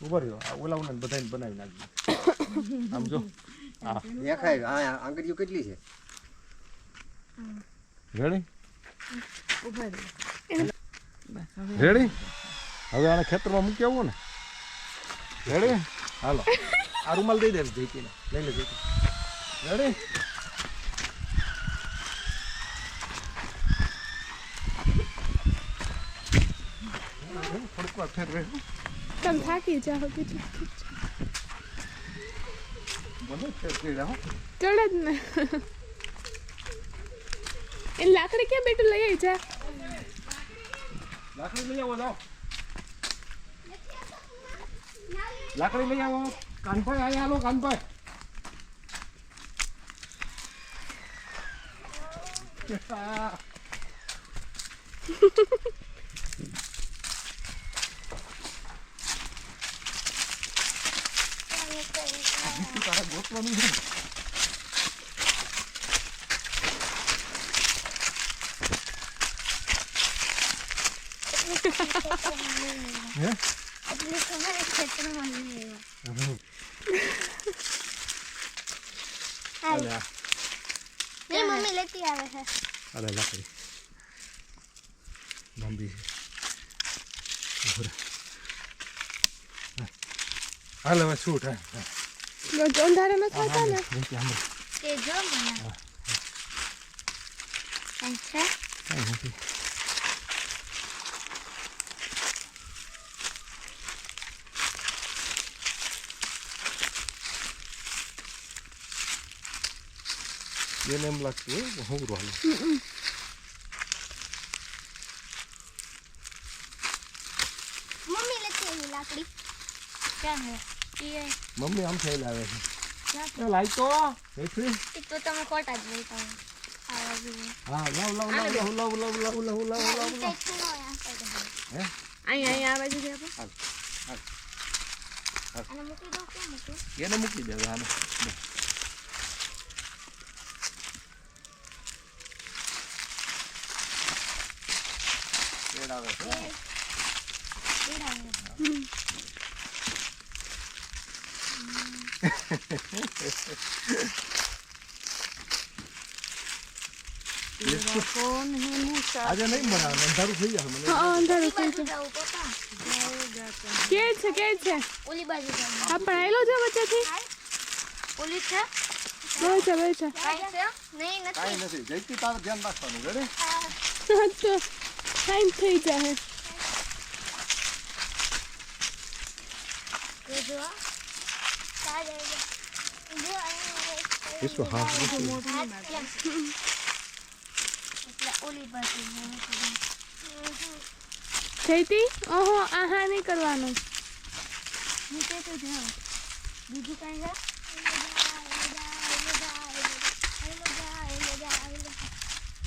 ઉભા રહ્યો આ ઓલાઓને બધાને બનાવી નાખજો આમ જો આ દેખાય આ આંગળીઓ કેટલી છે રેડી ઉભા રહો રેડી હવે આને ખેતરમાં મૂકી આવું ને રેડી હાલો આ રૂમાલ દઈ દે જઈતીને લઈ લે જઈતી રેડી થોડીક વાર ફેરવે તમે થાકી જાઓ બીજું મને ફેરવી રહ્યો ચડે જ ને એ લાકડી ક્યાં બેટું લઈ આવી જા લાકડી લઈ આવો જાઓ લાકડી લઈ આવો કાનભાઈ અહીંયા હાલો કાનભાઈ તારે ગોતવાનું છે હે એટલે તમારે ખેતરમાં નહીં અરે આ એ મમ્મી લેતી આવે છે અરે લાકડી બંધી છે હાલ હવે શું થાય અંધારે ન થતા ને તે જો મને અચ્છા એને એમ લાગતું હોય હું રોલ મમ્મી લેતી આવી લાકડી ક્યાં હે ये મમ્મી આમ થઈને આવે છે લાઈ તો હેઠી तो તમે ખોટા જ લેતા હો આવા જેવું હા લાવ લાવ લાવ લાવ લાવ લાવ લાવ લાવ લાવ લાવ હે અહીંયા આવે છે આપણે અને મૂકી દો ક્યાં મૂકી એને મૂકી દે આને આવે છે કોણ હે મૂસા આજે નહીં બનાવે અંધારું થઈ જાય મને હા અંધારું થઈ બાજુ જાવ પોતા જાય કે છે ઓલી બાજુ જાવ હા પણ આયલો છે વચ્ચેથી ઓલી છે બે છે કાઈ છે નહીં નથી કાંઈ નથી જઈતી તારે ધ્યાન રાખવાનું રેડી તો ટાઈમ થઈ જાય જો સાજે જો इसको हाथ ઓલી બાજુ જઈતી ઓહો આહા નહીં કરવાનું નીચે તો જાઓ બીજું કાંઈ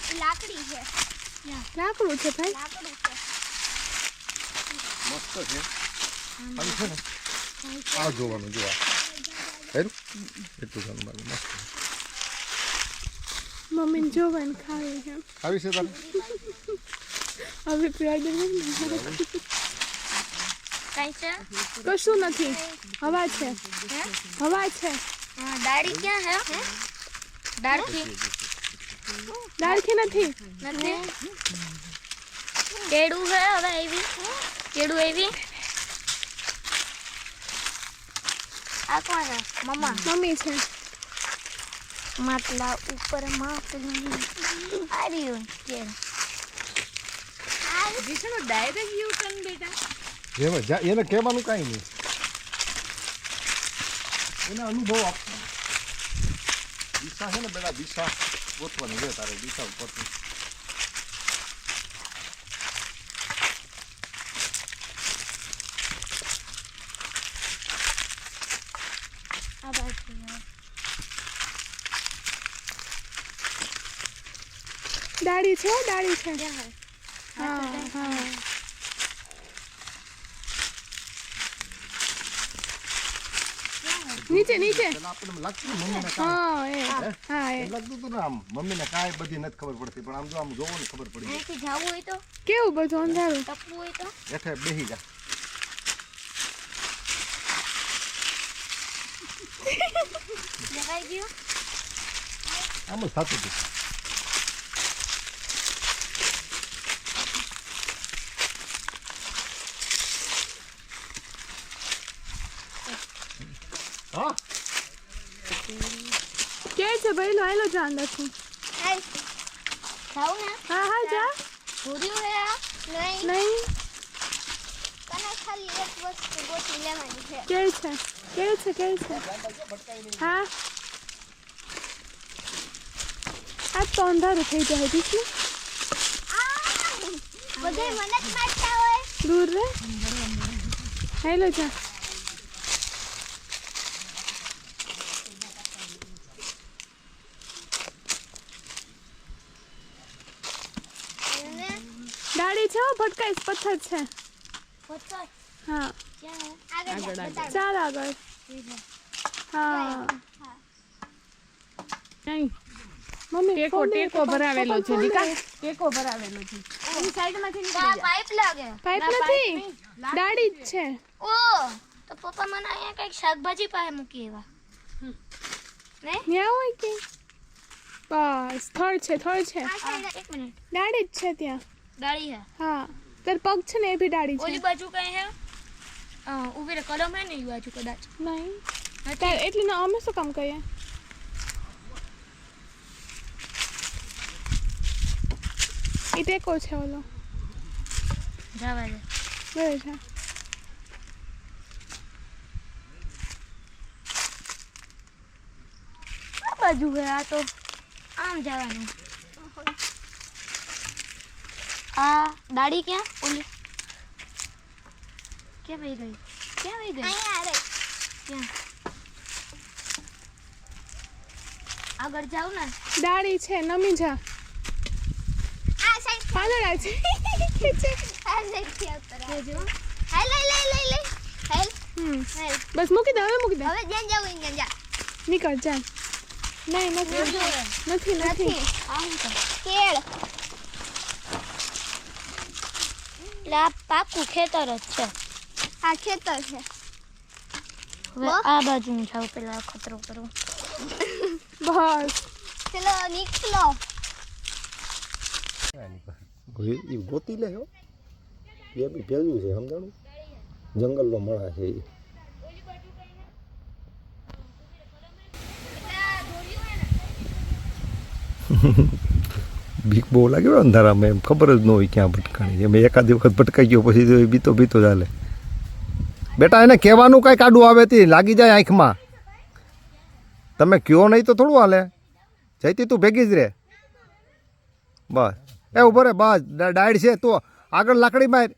છે લાકડી છે લાકડું છે ભાઈ લાકડું છે મસ્ત છે પણ છે ને આ જોવાનું જોવા હેરું એટલું જાણું મારું મસ્ત મમ્મીને જોવાનું ખાવી છે આવી છે તારે હવે પીવાડી દે કાંઈ છે કશું નથી હવા છે હવા છે હા દાડી ક્યાં હે દાડકી દાળખી નથી નથી કેડું હે હવે આવી કેડું આવી આ કોણ હે મમ્મા મમ્મી છે માટલા ઉપર માટલી આવ્યું કે વિષ્ણુ ડાયરેક્ટ યુ ટર્ન બેટા એને કહેવાનું કાંઈ નહીં એને અનુભવ આપવાનો દિશા છે ને બેટા દિશા ગોતવાની છે તારે દિશા ઉપરથી આ બાજુ દાડી છે દાડી છે ક્યાં હે હા હા નીચે નીચે પેલા આપણને લાગતું ને મમ્મીને હા એ હા એ એમ લાગતું હતું ને આમ મમ્મીને કાંઈ બધી નથી ખબર પડતી પણ આમ જો આમ જોવો ને ખબર પડી જાય અહીંથી જવું હોય તો કેવું બધું અંધારું ટપવું હોય તો હેઠે બેસી જા આવી ગયું આમ જ થતું હતું. હા કે છે ભાઈ લો હેલો જાન લખું હાલ ખાવું ને હા હા જા ભૂર્યું હે આ નહીં નહીં તને ખાલી એક વસ્તુ ગોતી લેવાની છે કે છે હા આ તો અંધારું થઈ જાય દીકરી બધે મને જ મારતા હોય દૂર રે હેલો જા અને ડાળી છે હો, ભટકાઈશ પથ્થર છે પથ્થર હા ક્યાં હે આગળ બતાડ ચાલ આગળ હા નહીં મમ્મી ટેકો ખોલ દે, ટેકો પપ્પા, ભરાવેલો પપ્પા છે ખોલ દીકા દે. ટેકો ભરાવેલો છે એની સાઈડમાંથી આ નીકળી જા પાઇપ લાગે પાઇપ ના, નથી નહીં. ડાળી જ છે ઓ તો પપ્પા મને અહીંયા કઈક શાકભાજી પાસે મૂકી એવા ને ત્યાં હોય કે બસ થડ છે આ સાઈડ એક મિનિટ ડાળી જ છે ત્યાં ડાળી હે હા તાર પગ છે ને એ બી ડાળી ઓલી છે બાજુ કઈ હે ઉભી રે કલમ હે ને એ બાજુ કદાચ નહીં તાર એટલે ના અમે શું કામ કહીએ એ ટેકો છે ઓલો જવા દે બરાબર છે આ બાજુ હે આ તો આમ જવાનું આ દાડી ક્યાં ઓલી ક્યાં વહી ગઈ અહીંયા રે ક્યાં આગળ જાવ ને ડાળી છે નમી જા આ સાઈડ પાંદડા છે આ સાઈડ થી આવતા જો હાલ હાલ બસ મૂકી દે હવે મૂકી દે હવે જ્યાં જાવ ત્યાં જા નીકળ જા નહીં નથી નથી નથી આ હું કર કેળ એટલે આ પાકું ખેતર જ છે આ ખેતર છે હવે આ બાજુ હું જાઉં પેલા ખતરો કરું બસ ચલો નીકળો એ ગોતી લે હો એ બી ભેજું છે સમજાણું જંગલનો મળા છે એ બીક બહુ લાગ્યો અંધારામાં એમ ખબર જ ન હોય ક્યાં ભટકાણી એમ એકાદ વખત ભટકાઈ ગયો પછી તો એ બીતો બીતો ચાલે બેટા એને કહેવાનું કાંઈક આડું આવે તે લાગી જાય આંખમાં તમે કયો નહીં તો થોડું હાલે જઈતી તું ભેગી જ રે બસ એ ઉભો રે બસ ડાયડ છે તું આગળ લાકડી માર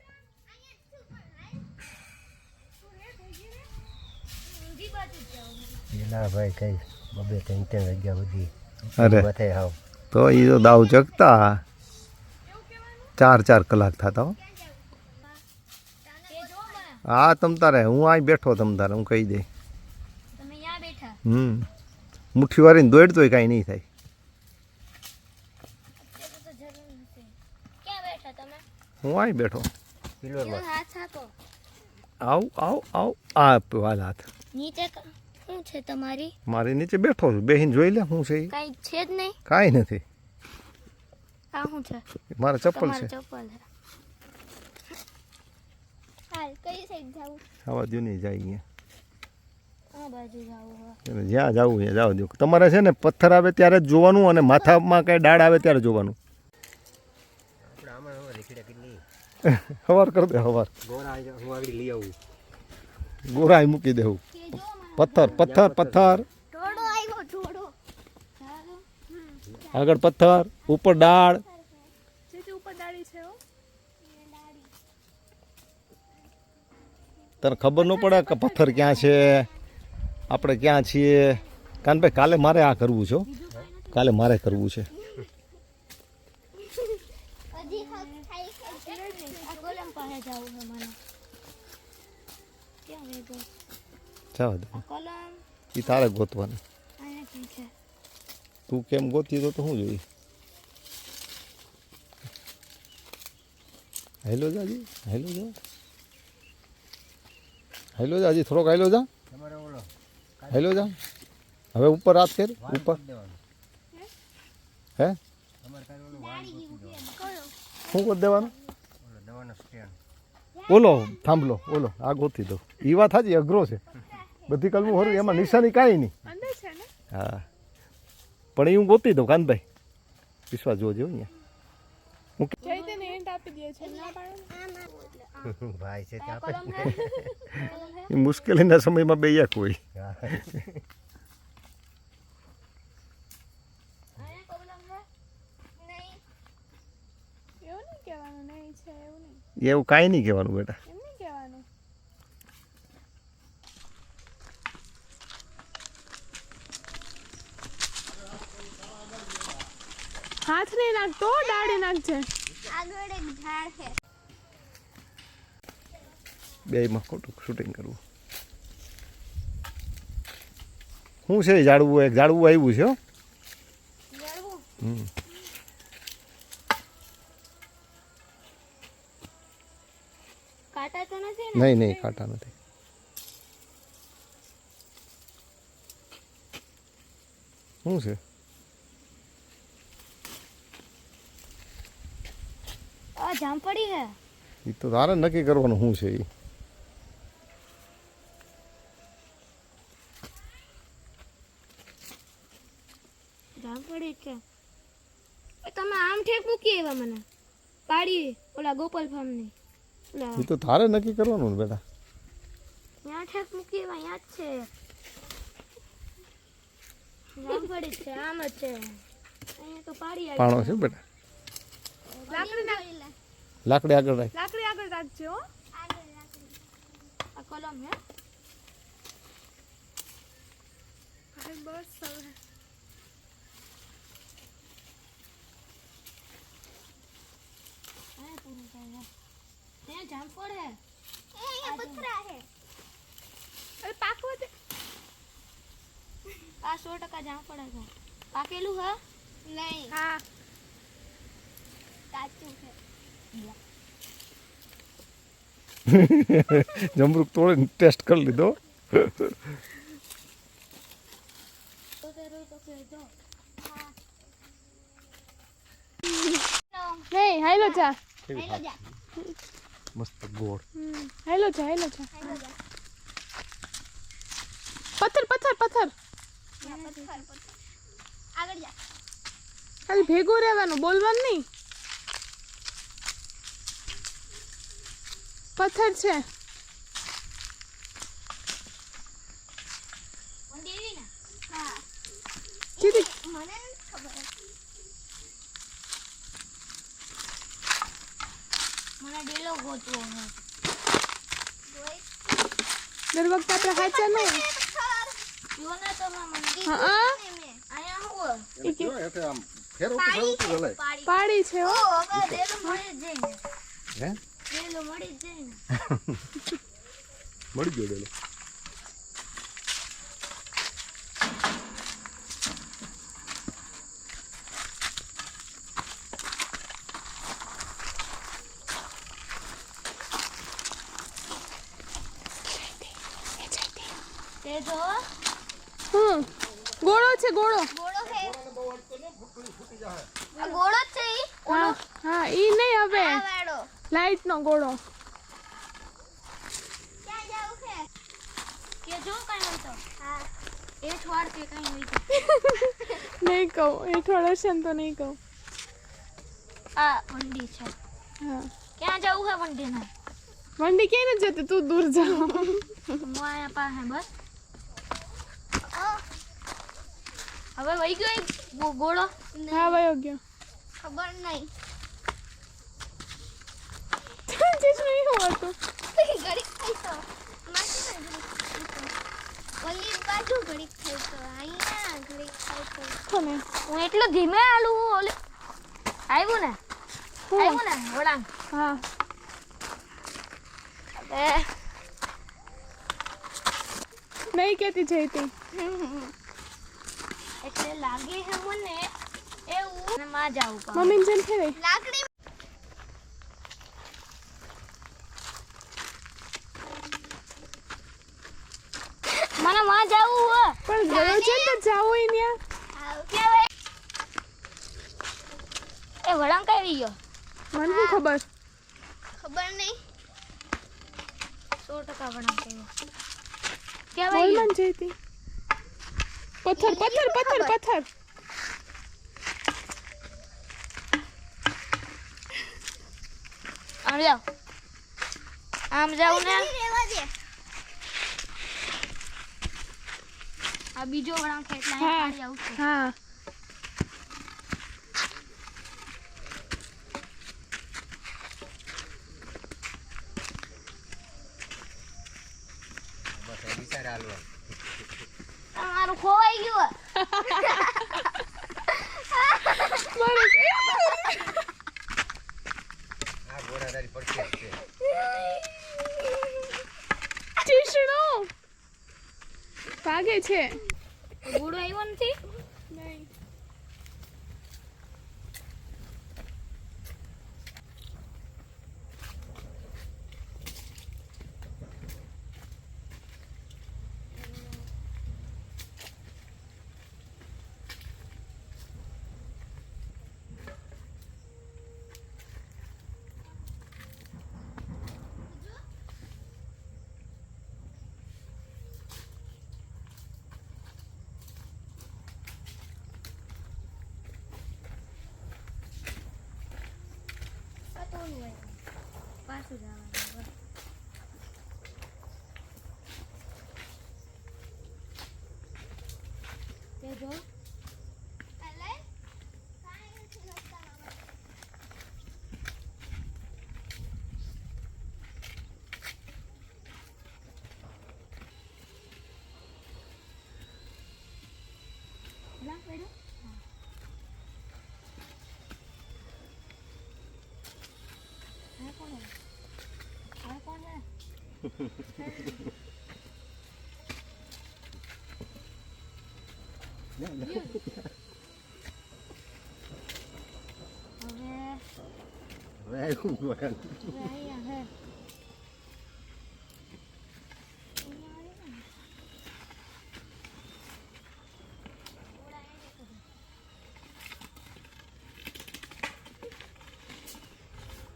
ના ભાઈ કઈ બબે ત્રણ જગ્યા બધી અરે માથે હાવ તો એ તો દાવ જગતા 4 કલાક થતા હો હા તમ તારે હું અહીં બેઠો તમ તારે હું કહી દે તમે અહીંયા બેઠા મુઠ્ઠી વાળીને દોડતોય કાંઈ નહીં થાય તો જરૂર નથી ક્યાં બેઠા તમે હું અહીં બેઠો પિલોરમાં હાથ આપો આવ આવ આવ આ વાલ હાથ નીચે શું છે તમારી મારી નીચે બેઠો છું બેહીને જોઈ લે શું છે એ કઈ છે જ નહીં કાંઈ નથી આ શું છે મારા ચપ્પલ છે ચપ્પલ છે હાલ કઈ સાઈડ જાવું આવા દો નહીં જાય અહીંયા આ બાજુ જાવું હવે એટલે જ્યાં જવું ત્યાં જાવ દો તમારે છે ને પથ્થર આવે ત્યારે જ જોવાનું અને માથામાં કાંઈ ડાળ આવે ત્યારે જોવાનું આપણે આમાં હવે રેખીડા કેટલી સવાર કરી દે સવાર ગોરા હું આગળ લઈ આવું ગોરાઈ મૂકી દેવું પથ્થર પથ્થર પથ્થર ઢોળો આવ્યો ઢોળો આગળ પથ્થર ઉપર ડાળ જેથી ઉપર ડાળી છે હો તને ખબર ન પડે કે પથ્થર ક્યાં છે આપણે ક્યાં છીએ કાનભાઈ કાલે મારે આ કરવું છે હો. કાલે મારે કરવું છે હજી ખાઈ આ ગોલમ પાસે જાવું છે મને ક્યાં વહી ગયો જાવ દે આ કોલમ એ તારે ગોતવાનું અહીંયા કી છે તું કેમ ગોતી તો શું જોઈએ હેલો જાજી હેલો જા હેલો જાજી થોડોક હેલો જા તમારે ઓલો હેલો જા હવે ઉપર હાથ ફેર ઉપર દેવાનું હે તમારે કાંઈ ઓલું વાલ ગોતી દેવાનું શું કરી દેવાનું ઓલો દવાનો સ્ટેન્ડ ઓલો થાંભલો ઓલો આ ગોતી દો એ વાત હાજી અઘરો છે બધી કલમું ખરું એમાં નિશાની કાંઈ નહીં અંદર છે ને હા પણ એ હું ગોતી દઉં કાનભાઈ વિશ્વાસ જોજો અહીંયા ચૈતન્ય હિન્ટ આપી દે છે ના પાડો ભાઈ છે ત્યાં કલમ હે એ મુશ્કેલીના સમયમાં બે એક હોય હા આયા કલમ હે નહીં એવું નહીં કહેવાનું નહીં છે એવું નહીં એવું કાંઈ નહીં કહેવાનું બેટા એમ નહીં કહેવાનું હાથ નહીં નાખતો ડાળી નાખજે આગળ એક ઝાડ છે બેમાં ખોટું શૂટિંગ કરવું શું છે ઝાડવું એક ઝાડવું આવ્યું છે હો જળવું હમ. કાંટા તો નથી ને નહીં નહીં કાંટા નથી શું છે આ જામપડી હે એ તો તારે નક્કી કરવાનું શું છે એ જામપડી છે એ તમે આમ ઠેક મૂકી એવા મને પાડી ઓલા ગોપાલ ફાર્મ ની ઓલા એ તો તારે નક્કી કરવાનું ને બેટા ત્યાં ઠેક મૂકી એવા ત્યાં જ છે જામપડી છે આમ જ છે અહીંયા તો પાડી આવી પાણો છે બેટા લાકડી નાખ લાકડી આગળ રાખ લાકડી આગળ રાખજે હો આ કલમ હે હવે બસ હવે અહીંયા પૂરું થાય ત્યાં જામપડ હે અહીંયા પથરા હે અરે પાકવા દે આ 100% જામપડ હે પાકેલું હે નહીં હા કાચું છે જમરૂક તોડીને ટેસ્ટ કરી લીધો તો તે રોઈ તો કહેજો નહીં હાઈલો જા હેલો જા મસ્ત ગોળ હાઈલો જા હેલો જા પથ્થર પથ્થર પથ્થર આગળ જા ખાલી ભેગું રહેવાનું બોલવાનું નહીં પથ્થર છે મંદિર ને હા સીધી મને નથી ખબર મને ડેલો ગોતવો હે દર વખતે આપણે હાચા નહીં જો ને તમે મંદિર હા અહીંયા હું આમ ફેરવતું ફેરવતું હલાય પાડી છે હો હવે ડેલો મળી જ જાય હે ને ડેલો મળી જ જાય ને મળી ગયો ડેલો તે જો ગોળો છે ગોળો ગોળો છે આ ગોળો જ છે ઈ હા હા ઈ નહીં હવે આ વાળો લાઈટ નો ગોળો ક્યાં જાવ છે કે જો કાઈ હોય તો હા એ છોડ કે કાઈ હોય તો નહીં કહું હેઠળ હશે ને તો નહીં કહું આ વંડી છે હા ક્યાં જવું છે વંડી ને મંડી ક્યાંય નથી જતી તું દૂર જા હું આયા પાસે બસ હવે વહી ગયો ઈ ગોળો હા વયો ગયો ખબર નહીં ચીજનું એવું હતું ઘડીક થઈ તો ઓલી બાજુ ઘડીક થઈ તો અહીંયા ઘડીક થઈ તો કોને હું એટલો ધીમે આલું હું ઓલી આવ્યું ને વળાંગ હા હવે નહીં કહેતી જઈતી એટલે લાગે છે મને એવું માં જાવું પડે મમ્મીને જેમ ફેરે લાકડી મને માં જાવું હે પણ ગયો છે ને તો જાવ હોય ત્યાં. એ વળાંક આવી ગયો. મને શું ખબર. ખબર નહીં. 100% વળાંક આવ્યો. ક્યાં આવી બોલ મન જઈતી. પથ્થર પથ્થર પથ્થર પથ્થર. આમ જાઓ. આમ જાઓ ને. આ બીજો વળાંક છે એટલે હા. અહીં આવશે. હા બસ એ વિચાર હાલવા. તમારું ખોવાઈ ગયું. આ ઘોડાદારી પડશે જ છે. ચીસણો ભાગે છે. ગુડો આવ્યો નથી. નહીં. પાછું જવાનું. તે જો. હવે આવ્યું ઘોડા.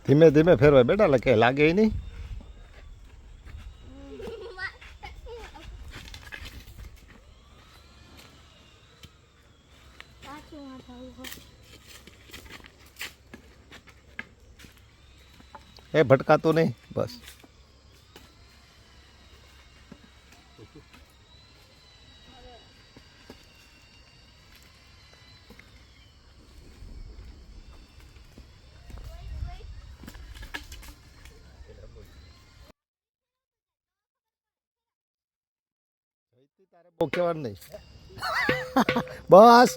ધીમે ધીમે ફેરવાય બેટા, એટલે કે લાગે નહીં. એ ભટકાતો નહીં બસ. બહુ કહેવાનું નહીં. બસ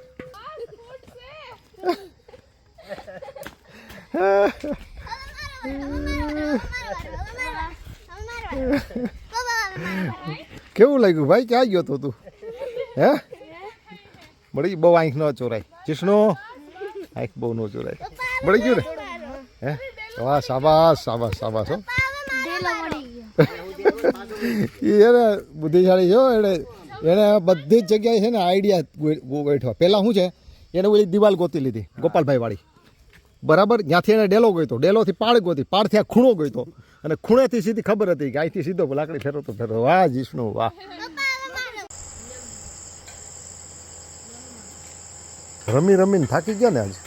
કેવું લાગ્યું ભાઈ? ક્યાં ગયો તો તું? હે મળી બહુ આંખ ન ચોરાય. ચીસણો આંખ બહુ ન ચોરાય. મળી ગયું ને? હે વાહ, શાબાશ શાબાશ શાબાશ. હો એ એને બુદ્ધિશાળી છો. એને બધી જ જગ્યાએ છે ને આઈડિયા ગોઠવા. પહેલાં શું છે, એને ઓલી દિવાલ ગોતી લીધી ગોપાલભાઈ વાળી, બરાબર. ત્યાંથી એને ડેલો ગોઈતો, ડેલોથી પાડ ગોતી, પાડથી આ ખૂણો ગોઈતો, અને ખૂણેથી સીધી ખબર હતી કે અહીંથી સીધો લાકડી ફેરવતો ફેરવો. વાહ જીષ્ણુ વાહ. રમી રમીને થાકી ગયા ને આજે.